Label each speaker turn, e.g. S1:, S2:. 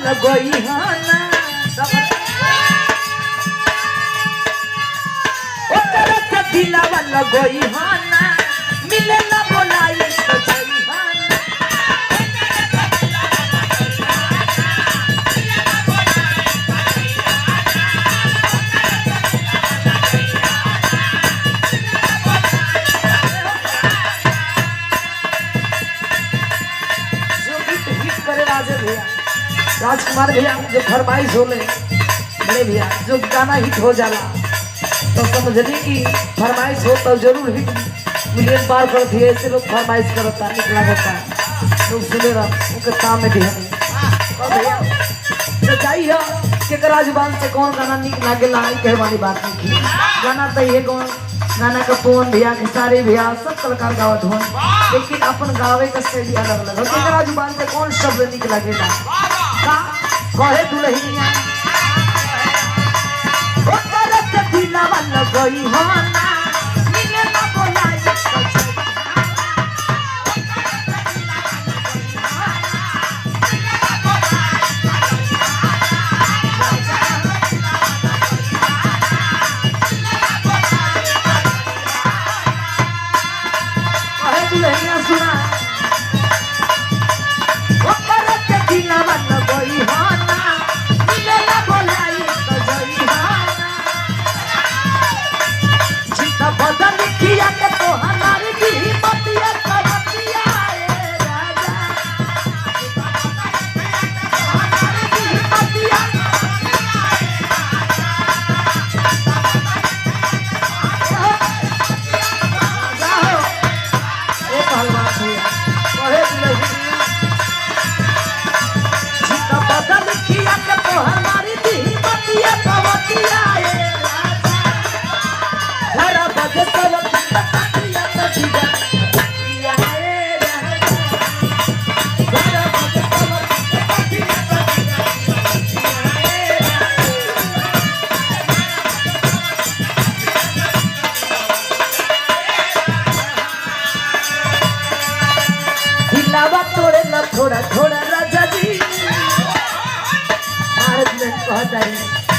S1: गई हाना दिलावा लगोई हाना मिले ना बोलाई तो जई हाना जो हिट करे राजकुमार भैया जो फरमाइश होले बड़े भैया जो गाना हिट हो जाला तो समझने की फरमाइश हो तो जरूर हिट मिलियन पार कर दिए। ऐसे लोग फरमाइश करता निकला होता लोग सुने रहा उनके काम में ध्यान भैया सच्चाई है कि जुबान से कौन गाना निक लागे लाई कहे वाली बात नहीं गाना तो ये कौन गाना का पवन भैया खेसारी भैया सब कलाकार गावत हो लेकिन अपन गावे का शैली अलग अलग है। जुबान से कौन शब्द निक लगेगा कहे दुल्हनिया गई हाना मिले ना बोलाई सुना दिलावा गई हाना मिले ना बोलाई तो जई बदल किया के तो हमारी भी बतिया करतिया राजा हमारी भी बतिया जाओ ए पहलवान भैया कहे जितना बदल किया के तो हमारी भी बतिया करतिया तोड़े न थोड़ा थोड़ा राजा जी भारत में कहता है